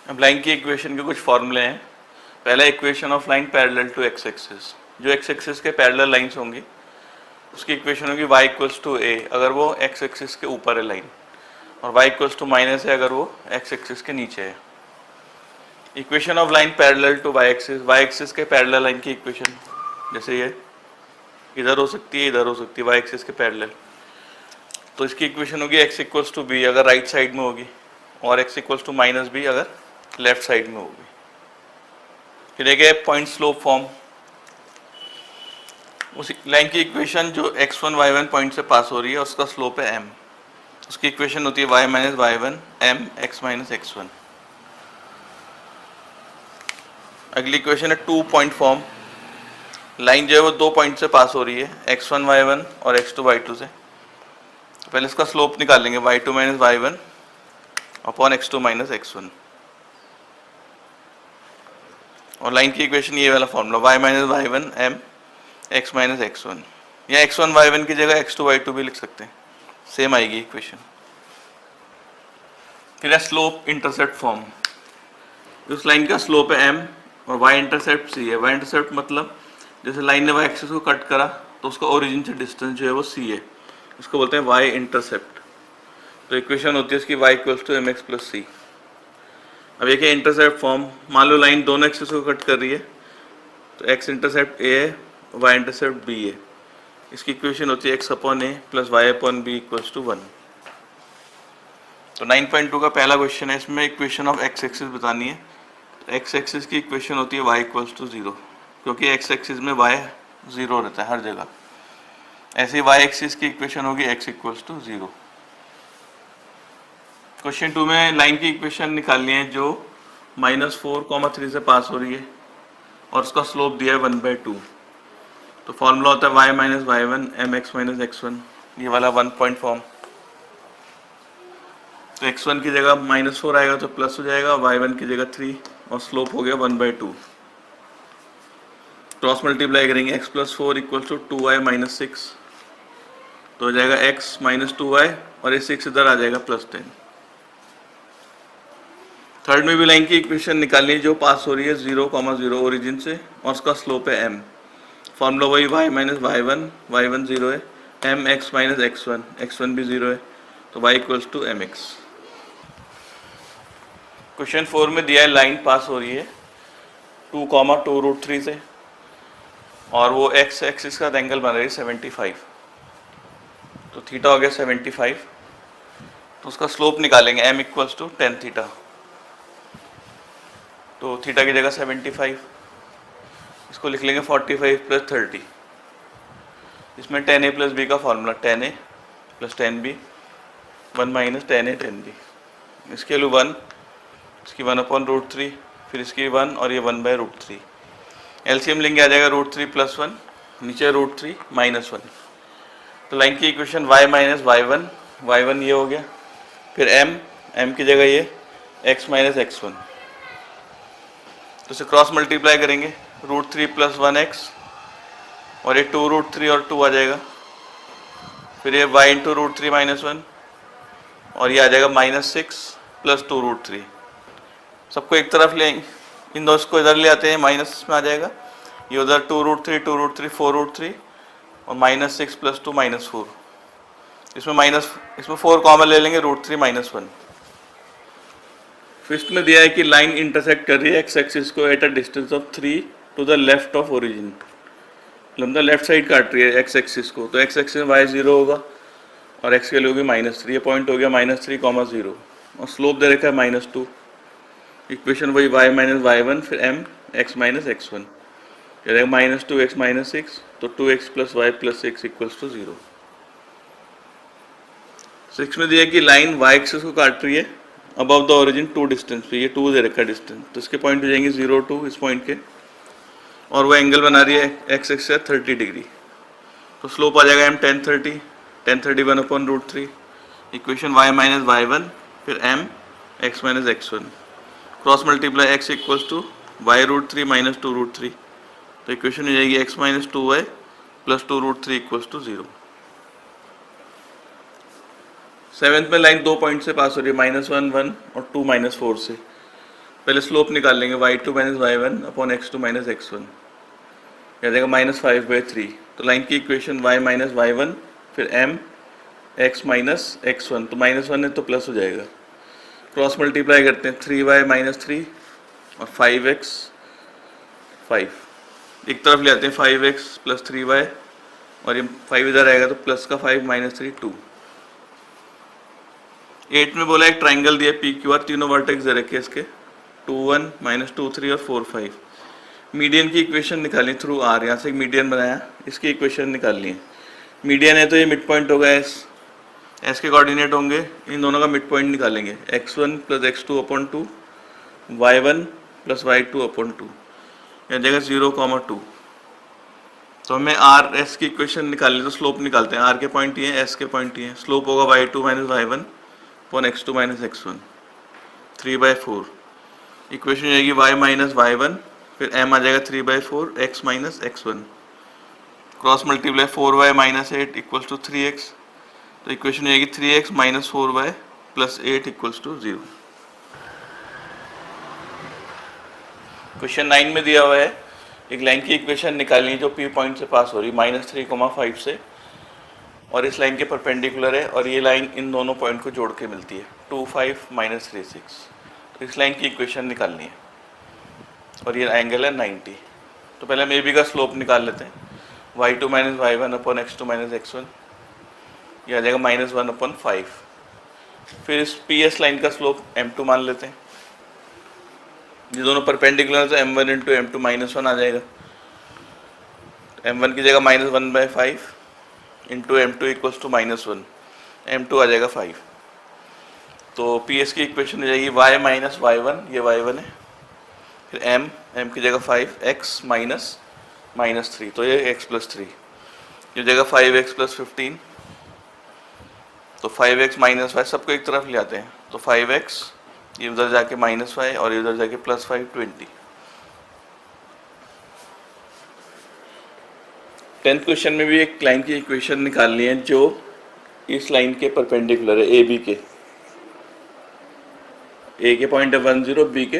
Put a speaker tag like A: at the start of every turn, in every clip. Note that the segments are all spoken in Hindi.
A: अब लाइन की इक्वेशन के कुछ फॉर्मूले हैं। पहला equation of line parallel to x axis, जो एक्स एक्सिस के पैरेलल लाइंस होंगी उसकी इक्वेशन होगी y इक्वल्स टू ए अगर वो एक्स एक्सिस के ऊपर है लाइन, और y इक्वल्स टू माइनस है अगर वो एक्स एक्सिस के नीचे है। Equation of line parallel to y axis के पैरेलल लाइन की इक्वेशन जैसे ये इधर हो सकती है, इधर हो सकती है, y एक्सिस के पैरेलल, तो इसकी इक्वेशन होगी x इक्वल्स टू बी अगर राइट साइड में होगी, और x equals to minus b अगर लेफ्ट साइड में होगी। फिर एक है पॉइंट स्लोप फॉर्म। उस लाइन की इक्वेशन जो x1 y1 पॉइंट से पास हो रही है उसका स्लोप है m, उसकी इक्वेशन होती है y minus y1 m x minus x1। अगली इक्वेशन है टू पॉइंट फॉर्म। लाइन जो है वो 2 पॉइंट से पास हो रही है, x1 y1 और x2 y2 से। पहले इसका स्लोप निकालेंगे y2 minus y1 upon x2 minus x1, और लाइन की इक्वेशन ये वाला formula y minus y1 m x minus x1, या x1 y1 की जगह x2 y2 भी लिख सकते हैं, सेम आएगी इक्वेशन। फिर है स्लोप इंटरसेप्ट फॉर्म। उस लाइन का स्लोप है m और y इंटरसेप्ट c है। y इंटरसेप्ट मतलब जैसे लाइन ने y एक्सिस को कट करा तो उसका ओरिजिन से डिस्टेंस जो है वो c है, उसको बोलते हैं y इंटरसेप्ट। तो इक्वेशन होती है इसकी y equals to mx plus c। अब एक है इंटरसेप्ट फॉर्म। मान लो लाइन दोनों एक्सिस को कट कर रही है, तो x इंटरसेप्ट a है, y इंटरसेप्ट b है। इसकी इक्वेशन होती है x upon a plus y upon b equals to 1। तो 9.2 का पहला क्वेश्चन है, इसमें इक्वेशन ऑफ x एक्सिस बतानी है। तो x एक्सिस की इक्वेशन होती है y इक्वल्स टू 0, क्योंकि x एक्सिस में y 0 रहता है हर जगह। ऐसे ही y एक्सिस की इक्वेशन होगी x इक्वल्स टू 0। क्वेश्चन 2 में लाइन की इक्वेशन निकालनी है जो -4,3 से पास हो रही है और उसका स्लोप दिया है 1/2। तो फॉर्मूला होता है y minus y1 mx minus x1, ये वाला 1 पॉइंट फॉर्म। तो x1 की जगह -4 आएगा तो प्लस हो जाएगा, y1 की जगह 3 और स्लोप हो गया 1/2। क्रॉस मल्टीप्लाई करेंगे x plus 4 equal to 2y minus 6, तो हो जाएगा x माइनस 2y और ये 6 इधर आ जाएगा प्लस 10। थर्ड में भी लाइन की इक्वेशन निकालनी है जो पास हो रही है 0,0 ओरिजिन से और उसका स्लोप है m। फॉर्मूला वही y माइनस y1 0 है, m x माइनस x1 भी 0 है, तो y equals to mx। Question 4 में दिया है लाइन पास हो रही है 2,2√3 से और वो x एक्सिस का एंगल बन रही है 75, तो थीटा हो गया 75। तो उसका स्लोप निकालेंगे m equals to tan theta. तो थीटा की जगह 75, इसको लिख लेंगे 45 प्लस 30। इसमें tan a प्लस बी का formula tan a plus tan b 1 minus tan a tan b, इसके लिए 1, इसकी 1/√3, फिर इसकी 1 और ये 1/√3। एलसीएम लेंगे आ जाएगा √3 प्लस 1, नीचे √3 माइनस 1। तो लाइन की इक्वेशन y माइनस y1 ये हो गया, फिर m की जगह ये x माइनस x1। तो इसे क्रॉस मल्टीप्लाई करेंगे √3 प्लस 1x और ये 2√3 और 2 आ जाएगा, फिर ये y इंटू √3 माइनस 1 और ये आ जाएगा -6 प्लस 2√3। सबको एक तरफ ले, इन दो को इधर ले आते हैं, माइनस में आ जाएगा, ये उधर 2√3 4√3 और -6 प्लस 2 -4। इसमें 4 कॉमन ले लेंगे, √3 माइनस 1। फिफ्थ में दिया है कि लाइन इंटरसेक्ट कर रही है x एक्सिस को at a distance of 3 to the left of origin, मतलब लेफ्ट साइड काट रही है x एक्सिस को। तो x एक्सिस में y 0 होगा और x के लिए होगी -3, ये पॉइंट हो गया -3, 0 और स्लोप दे रखा है -2। इक्वेशन वही y माइनस y1 फिर m x माइनस x1, ये रहेगा -2x माइनस 6, तो 2x plus y plus 6 equals to 0। 6 में दिया कि लाइन y एक्सिस को काट रही है अबव द ओरिजिन 2 डिस्टेंस पे, ये 2 दे रखा है डिस्टेंस, तो इसके पॉइंट हो जाएंगे 0 2 इस पॉइंट के, और वो एंगल बना रही है x एक्सिस से 30 डिग्री। तो स्लोप आ जाएगा m tan 30 1/√3। Equation y minus y1 फिर m x minus x1, cross multiply x equals to y√3 minus 2√3, तो इक्वेशन हो जाएगी x minus 2y plus 2√3 equals to 0। Seventh में लाइन 2 पॉइंट से पास हो रही है, -1 1 और 2 -4 से। पहले स्लोप निकाल लेंगे y2 minus y1 upon x2 minus x1, क्या देगा -5/3। तो लाइन की इक्वेशन y माइनस y1 फिर m x माइनस x1, तो -1 है तो प्लस हो जाएगा। क्रॉस मल्टीप्लाई करते हैं 3y माइनस 3 और 5x 5, एक तरफ ले आते हैं 5x प्लस 3y और ये 5 इधर आएगा तो प्लस का 5 माइनस 3 2। 8 में बोला एक ट्राइंगल दिया पी क्यू आर, तीनों वर्टेक्स दे रखे इसके 2 1 माइनस 2 3 और 4 5। मीडियन की इक्वेशन निकाली थ्रू आर, यहाँ से एक मीडियन बनाया, इसकी इक्वेशन निकालनी है। मीडियन है तो ये मिड पॉइंट होगा एस, एस के कोऑर्डिनेट होंगे, इन दोनों का मिड पॉइंट निकालेंगे x1 plus x2 upon 2 y1 plus y2 upon 2, यह जगह 0,2। तो हमें आर एस की इक्वेशन निकालनी, तो स्लोप निकालते हैं। आर के पॉइंट ये हैं, एस के पॉइंट ये हैं। स्लोप होगा y2 minus y1 upon x2 minus x1 3/4। Equation जाएगी y माइनस y1 फिर m आ जाएगा 3/4 x minus x1, cross multiply 4y minus 8 equals to 3x। तो इक्वेशन जाएगी 3x minus 4y plus 8 equals to 0। Question 9 में दिया हुआ है एक लाइन की इक्वेशन निकालनी है जो P पॉइंट से पास हो रही है -3,5 से, और इस लाइन के परपेंडिकुलर है, और ये लाइन इन दोनों पॉइंट को जोड़ के मिलती है 2 5 माइनस 3 6। तो इस लाइन की इक्वेशन निकालनी है और ये एंगल है 90। तो पहले हम ए बी का स्लोप निकाल लेते हैं। y2 minus y1 upon x2 minus x1, ये आ जाएगा -1 अपॉन 5। फिर इस पी एस लाइन का स्लोप m2 मान लेते हैं, ये दोनों परपेंडिकुलर है तो m1 इंटू m2 -1 आ जाएगा। m1 की जगह -1/5 into m2 equals to -1, m2 आ जाएगा 5। तो पी एस की इक्वेशन हो जाएगी y माइनस y1, ये y1 है, फिर m की जगह 5 x माइनस -3, तो ये x प्लस 3, ये जगह 5x प्लस 15, तो 5x माइनस 5 सबको एक तरफ ले आते हैं, तो 5x ये उधर जाके -5 और इधर जाके +5 20। 10th क्वेश्चन में भी एक लाइन की इक्वेशन निकालनी है जो इस लाइन के परपेंडिकुलर है, ए बी के, ए के पॉइंट है 1 0, बी के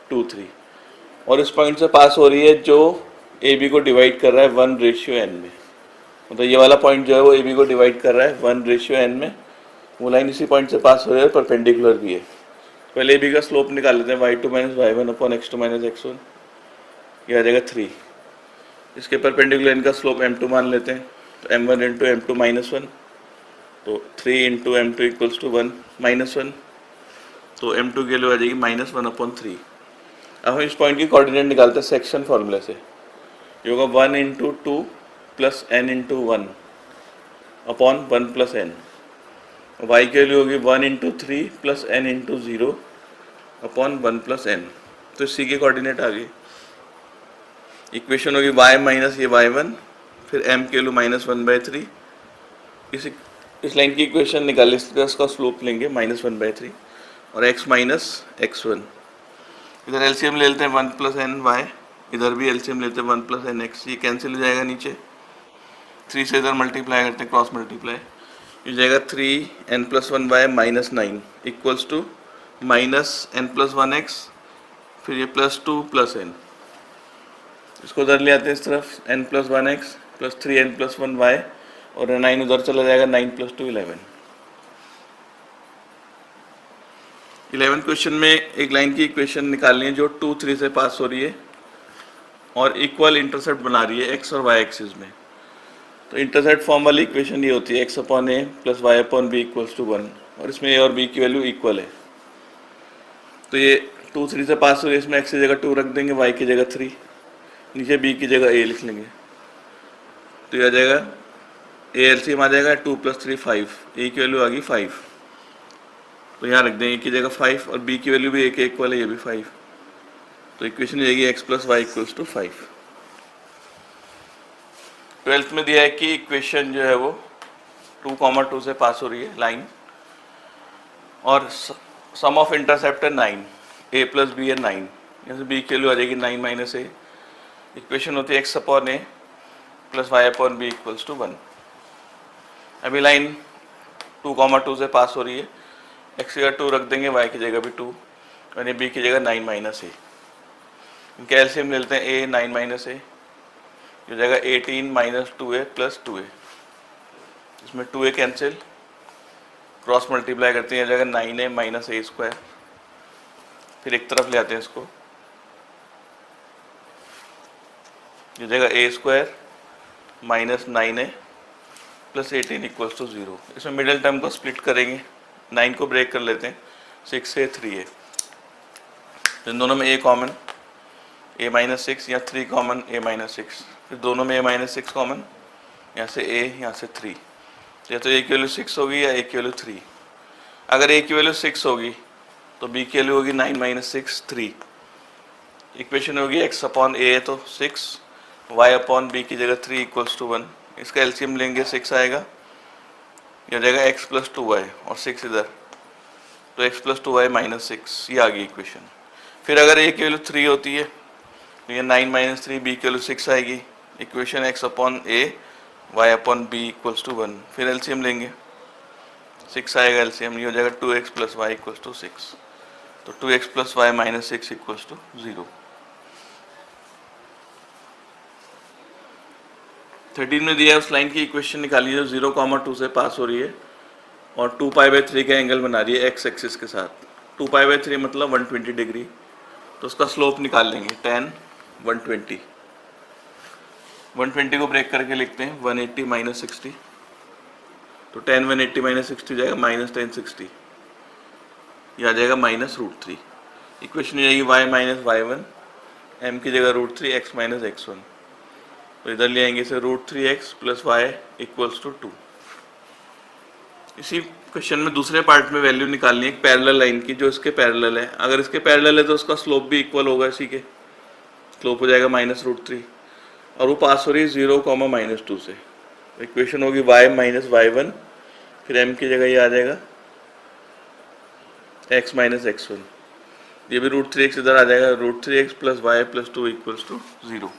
A: 2 3, और इस पॉइंट से पास हो रही है जो ए बी को डिवाइड कर रहा है 1:n में। मतलब ये वाला पॉइंट जो है वो ए बी को डिवाइड कर रहा है 1:n में, वो लाइन इसी पॉइंट से पास हो रही है, परपेंडिकुलर भी है। पहले ए बी का स्लोप निकाल लेते हैं, y2 minus y1 upon x2 minus x1, ये आ जाएगा 3। इसके परपेंडिकुलर इनका स्लोप m2 मान लेते हैं, तो m1 इंटू m2 -1, तो 3 इंटू m2 इक्वल्स टू 1 -1, तो m2 की वैल्यू आ जाएगी -1 अपॉन 3। अब हम इस पॉइंट की कोऑर्डिनेट निकालते हैं सेक्शन फॉर्मूले से, ये होगा 1 into 2 plus n into 1 upon 1 plus n। y की वैल्यू होगी 1 into 3 plus n into 0 upon 1 plus n। तो सी के कोऑर्डिनेट आ गए। इक्वेशन होगी y माइनस ये y1 फिर m की वैल्यू -1/3। इस लाइन की इक्वेशन निकाले, इसका स्लोप लेंगे -1/3 और x माइनस x1। इधर एलसीएम ले लेते हैं 1 प्लस एन वाई, इधर भी एलसीएम लेते हैं 1 प्लस एन एक्स, ये कैंसिल हो जाएगा नीचे, 3 से इधर मल्टीप्लाई करते हैं क्रॉस मल्टीप्लाई, ये जाएगा 3n plus 1 y minus 9 equals to -n+1x, फिर ये +2 प्लस n, इसको उधर ले आते हैं इस तरफ, n+1x plus 3n plus 1 Y, और 9 उधर चला जाएगा, 9 + 2 11। 11 क्वेश्चन में एक लाइन की इक्वेशन निकालनी है जो 2 3 से पास हो रही है और इक्वल इंटरसेप्ट बना रही है x और y एक्सिस में। तो इंटरसेप्ट फॉर्म वाली इक्वेशन ये होती है x/a plus y/b equals to 1, और इसमें a और b की वैल्यू इक्वल है। तो ये 2 3 से पास हो रही है, इसमें x की जगह 2 रख देंगे, y की जगह 3, नीचे b की जगह a लिख लेंगे, तो ये आ जाएगा a एलसीएम आ जाएगा 2 + 3 5, a की वैल्यू आ गई 5, तो यहाँ रख देंगे की जगह 5 और b की वैल्यू भी a के इक्वल है, ये भी 5, तो इक्वेशन जाएगी x + y equals to 5। 12th में दिया है कि इक्वेशन जो है वो 2, 2 से पास हो रही है लाइन, और सम ऑफ इंटरसेप्ट है 9, a + b है 9, यहाँ से b की वैल्यू आ जाएगी 9 - a। इक्वेशन होती है x/a plus y/b equals to 1। अभी लाइन 2, 2 से पास हो रही है, x की जगह 2 रख देंगे, y की जगह भी 2, यानी बी की जगह 9 माइनस ए। इनके एलसीएम ले लेते हैं, ए 9 माइनस ए जो जगह 18 माइनस 2a प्लस 2a। इसमें 2a कैंसिल, क्रॉस मल्टीप्लाई करते हैं, जगह 9a माइनस ए स्क्वायर। फिर एक तरफ ले आते हैं इसको, ये जगह a square minus 9a plus 18 equals to 0। इसमें मिडिल टर्म को स्प्लिट करेंगे, 9 को ब्रेक कर लेते हैं, 6a 3a। इन दोनों में a कॉमन, a माइनस 6, या 3 कॉमन a माइनस 6। फिर दोनों में a माइनस 6 कॉमन, यहाँ से a यहाँ से 3। या तो a की वैल्यू 6 होगी या a की वैल्यू 3। अगर a की वैल्यू 6 होगी तो b की वैल्यू होगी 9 माइनस 6 3। इक्वेशन होगी x अपॉन a तो 6, y अपॉन b की जगह 3 इक्वल्स टू 1। इसका एलसीएम लेंगे 6 आएगा, यह जाएगा x प्लस 2y और 6 इधर, तो x प्लस 2y माइनस 6, ये आ गई इक्वेशन। फिर अगर a की वैल्यू 3 होती है तो ये 9 माइनस 3, b की वैल्यू 6 आएगी। Equation x upon a y upon b equals to 1। फिर एलसीएम लेंगे, 6 आएगा एलसीएम, ये हो जाएगा 2x plus Y equals to 6। तो 2x plus y minus 6 equals to 0। 13 में दिया है उस लाइन की इक्वेशन निकालिए जो 0,2 से पास हो रही है और 2π/3 का एंगल बना रही है x एक्सिस के साथ। 2π/3 मतलब 120 डिग्री, तो उसका स्लोप निकाल लेंगे, tan 120। 120 को ब्रेक करके लिखते हैं 180 माइनस 60, तो tan 180 माइनस 60 जाएगा माइनस tan 60, यह आ जाएगा माइनस √3। इक्वेशन हो जाएगी y माइनस y1, m की जगह √3 x माइनस x1। तो इधर ले आएंगे इसे √3x plus Y equals to 2। इसी क्वेश्चन में दूसरे पार्ट में वैल्यू निकालनी है एक पैरेलल लाइन की जो इसके पैरेलल है। अगर इसके पैरेलल है तो उसका स्लोप भी इक्वल होगा, इसी के स्लोप हो जाएगा माइनस √3 और वो पास हो रही है 0,-2 से। इक्वेशन होगी y माइनस y1, फिर m की जगह ये आ जाएगा x माइनस x1, ये भी √3x इधर आ जाएगा, √3x plus y plus 2 equals to 0।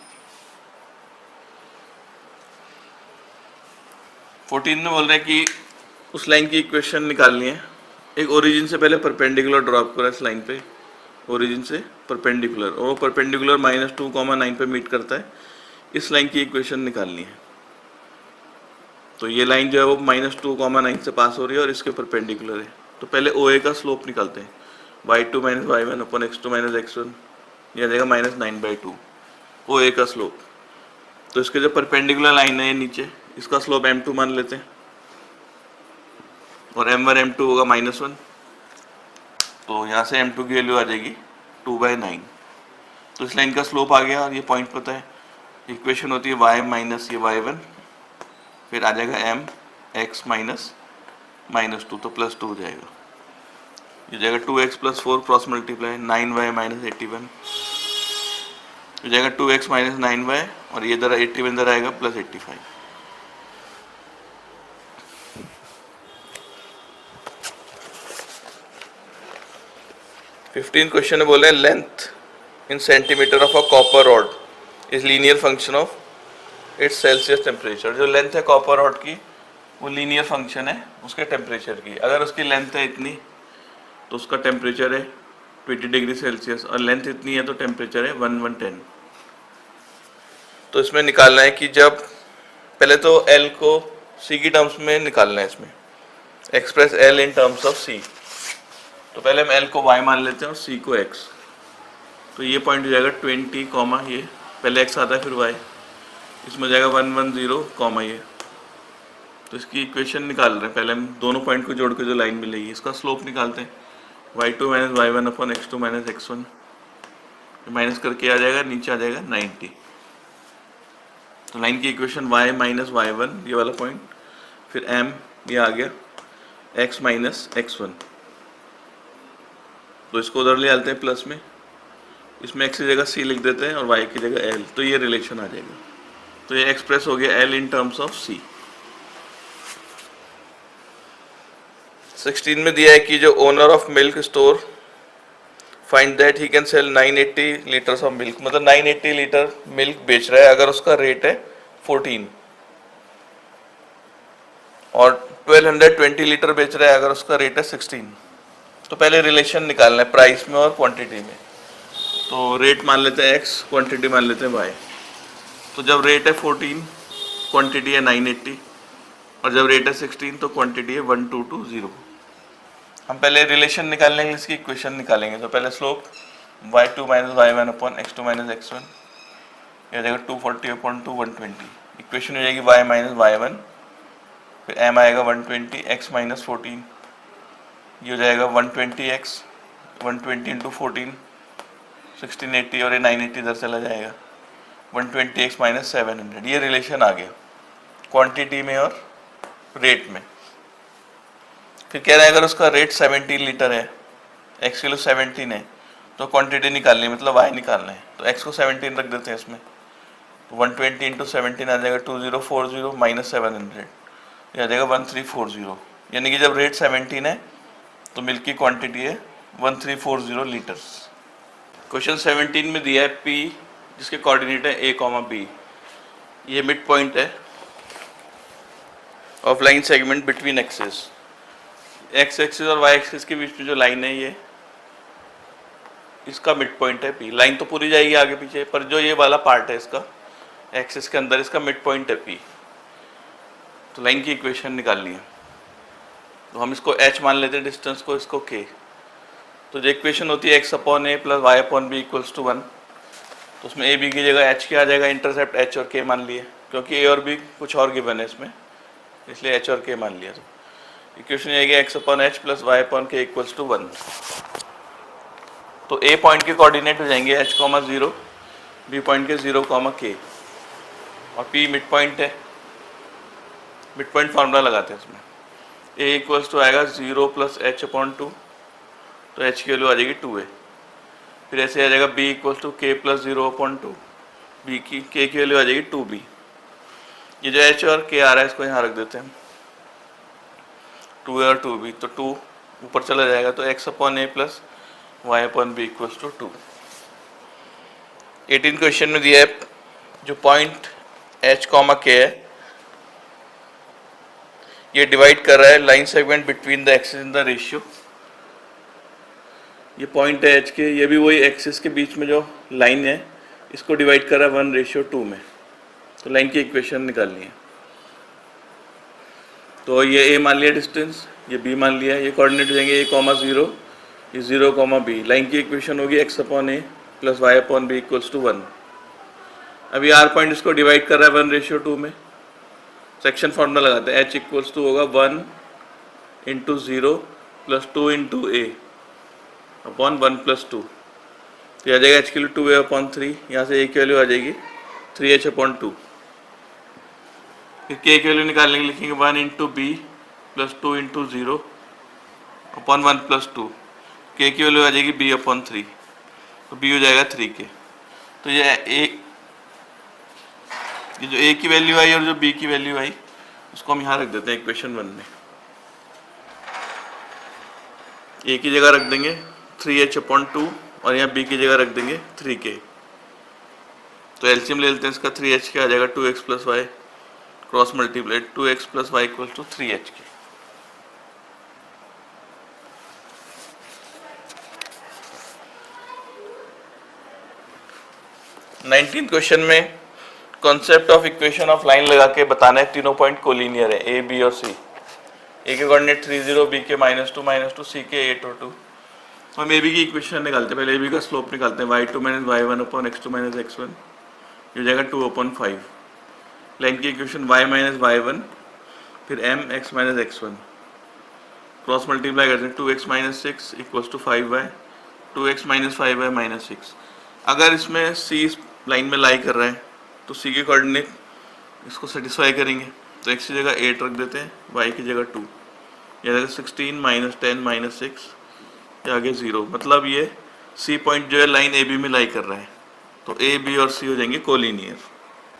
A: 14 में बोल रहे हैं कि उस लाइन की इक्वेशन निकालनी है। एक ओरिजिन से पहले परपेंडिकुलर ड्रॉप करा इस लाइन पे, ओरिजिन से परपेंडिकुलर, और वो परपेंडिकुलर -2,9 पे मीट करता है। इस लाइन की इक्वेशन निकालनी है। तो ये लाइन जो है वो -2,9 से पास हो रही है और इसके परपेंडिकुलर है। तो पहले OA का स्लोप निकालते हैं, y2 माइनस y1 अपन x2 माइनस x1, यह आ जाएगा -9/2 OA का स्लोप। तो इसके जो परपेंडिकुलर लाइन है ये नीचे, इसका स्लोप m2 मान लेते हैं और m1 m2 होगा -1, तो यहाँ से m2 की वैल्यू आ जाएगी 2/9। तो इस लाइन का स्लोप आ गया और ये पॉइंट पता है। इक्वेशन होती है y माइनस ये y1, फिर आ जाएगा m x माइनस -2, तो +2 हो जाएगा। ये जाएगा 2x plus 4 cross multiply 9y minus 81, ये जाएगा 2x माइनस 9y और ये इधर 81 इधर आएगा प्लस 85। फिफ्टीन क्वेश्चन में बोले length in centimetre of a copper rod is linear function of its Celsius temperature. जो लेंथ है कॉपर रॉड की वो लीनियर फंक्शन है उसके टेम्परेचर की। अगर उसकी लेंथ है इतनी तो उसका टेम्परेचर है 20 डिग्री सेल्सियस, और लेंथ इतनी है तो टेम्परेचर है 110। तो इसमें निकालना है कि जब पहले तो L को C की टर्म्स में निकालना है, इसमें express L in terms of C। तो पहले हम L को y मान लेते हैं और C को x। तो ये पॉइंट हो जाएगा 20, ये पहले x आता है फिर y, इसमें जाएगा 110, ये। तो इसकी इक्वेशन निकाल रहे हैं। पहले हम दोनों पॉइंट को जोड़ के जो लाइन मिलेगी इसका स्लोप निकालते हैं, y2 माइनस y1 अपन x2 माइनस x1, माइनस करके आ जाएगा, नीचे आ जाएगा 90। तो लाइन की इक्वेशन y माइनस y1 ये वाला पॉइंट, फिर m ये आ गया x माइनस x1। तो इसको उधर ले आते हैं प्लस में, इसमें x की जगह c लिख देते हैं और y की जगह l, तो ये रिलेशन आ जाएगा। तो ये एक्सप्रेस हो गया L in terms of C। 16 में दिया है कि जो owner of milk store find that he can sell 980 litres of milk, मतलब 980 लीटर मिल्क बेच रहा है अगर उसका रेट है 14, और 1220 लीटर बेच रहा है अगर उसका रेट है 16। तो पहले रिलेशन निकालना है प्राइस में और क्वांटिटी में। तो रेट मान लेते हैं x, क्वांटिटी मान लेते हैं y। तो जब रेट है 14, क्वांटिटी है 980, और जब रेट है 16 तो क्वांटिटी है 1220। हम पहले रिलेशन निकालने के लिए इसकी इक्वेशन निकालेंगे। तो पहले slope y2 minus y1 upon x2 minus x1, यह हो जाएगा 240 अपॉन 120। इक्वेशन हो जाएगी y माइनस y1, फिर m आएगा 120, x माइनस 14, ये हो जाएगा 120x, 120 इंटू 14 1680, और ये 980 इधर चला जाएगा, 120x माइनस 700। ये रिलेशन आ गया क्वांटिटी में और रेट में। फिर कह रहा है अगर उसका रेट 17 लीटर है, x किलो 17 है, तो क्वांटिटी निकालनी है, मतलब y निकालना है। तो x को 17 रख देते हैं इसमें, तो 120 इंटू 17 आ जाएगा 2040 माइनस 700, ये आ जाएगा 1340। यानी कि जब रेट 17 है तो मिल्क की क्वांटिटी है 1340 लीटर्स। क्वेश्चन 17 में दिया है P जिसके कोऑर्डिनेट है a, B। ये मिड पॉइंट है of line segment between axis. x axis और y एक्सिस के बीच में जो लाइन है ये इसका मिड पॉइंट है P। लाइन तो पूरी जाएगी आगे पीछे, पर जो ये वाला पार्ट है इसका एक्सिस के अंदर, इसका मिड पॉइंट है P। तो लाइन की इक्वेशन निकालनी है। तो हम इसको h मान लेते हैं, डिस्टेंस को, इसको k। तो जो इक्वेशन होती है x upon a plus y upon b equals to 1, तो उसमें a b की जगह h के आ जाएगा, इंटरसेप्ट h और k मान लिए, क्योंकि a और b कुछ और गिवन है इसमें, इसलिए h और k मान लिया। तो इक्वेशन आएगी x upon h plus y upon k equals to 1। तो a पॉइंट के कोऑर्डिनेट हो जाएंगे h, 0, b पॉइंट के 0, k, और p मिड पॉइंट है। मिड पॉइंट फार्मूला लगाते हैं इसमें, a इक्वल्स टू आएगा 0 प्लस h अपॉन 2, तो h की वैल्यू आ जाएगी 2a। फिर ऐसे आ जाएगा b equals to k plus 0 upon 2, b की k की वैल्यू आ जाएगी 2b। ये जो h और k आ रहा है इसको यहाँ रख देते हैं, 2a और 2b, तो 2 ऊपर चला जाएगा, तो x upon a plus y upon b equals to 2। 18 question में दिया है जो पॉइंट h, k है, ये डिवाइड कर रहा है line segment between the axis in the ratio. ये पॉइंट है h के, ये भी वही एक्सिस के बीच में जो लाइन है इसको डिवाइड कर रहा है 1:2 में। तो लाइन की इक्वेशन निकालनी है। तो ये a मान लिया डिस्टेंस, ये b मान लिया, ये कोऑर्डिनेट हो जाएंगे a, 0, ये 0, b। लाइन की इक्वेशन होगी x upon a plus y upon b equals to 1। अभी r पॉइंट इसको डिवाइड कर रहा है 1:2 में। सेक्शन फार्मूला लगाते हैं, h इक्वल्स टू होगा 1 into 0 plus 2 into a upon 1 plus 2। तो आ जाएगा h की वैल्यू 2a अपॉन 3, यहाँ से a की वैल्यू आ जाएगी 3h अपॉन 2। फिर k की वैल्यू निकालने के लिए लिखेंगे 1 into b plus 2 into 0 upon 1 plus 2। k की वैल्यू आ जाएगी b अपॉन 3, तो b हो जाएगा 3k। तो ये जो a की वैल्यू आई और जो b की वैल्यू आई उसको हम यहाँ रख देते हैं इक्वेशन 1 में। a की जगह रख देंगे 3h अपॉन 2 और यहाँ b की जगह रख देंगे 3k। तो एलसीएम ले लेते हैं इसका, 3h के आ जाएगा 2x plus y, cross multiply 2x plus y equal to 3h के। नाइनटीन क्वेश्चन में concept of equation of line लगा के बताना है तीनों पॉइंट कोलिनियर है, ए, बी और सी। ए के कोऑर्डिनेट 30, बी के -2, सी के 8 और 2। हम ए बी की इक्वेशन निकालते हैं। पहले ए बी का स्लोप निकालते हैं, y2 minus y1 upon x2 minus x1, ये हो जाएगा 2 अपॉन 5। लाइन की इक्वेशन y माइनस y1 फिर m x minus x1, cross multiply करते हैं 2x minus 6 equals to 5y, 2x minus 5y minus 6। अगर इसमें c इस लाइन में लाई कर रहा है तो c के कोऑर्डिनेट इसको सेटिस्फाई करेंगे, तो x की जगह 8 रख देते हैं, y की जगह 2, ये 16 माइनस 10 माइनस 6, ये आगे 0। मतलब ये c पॉइंट जो है लाइन ए बी में लाई कर रहा है, तो ए बी और सी हो जाएंगे कोलिनियर।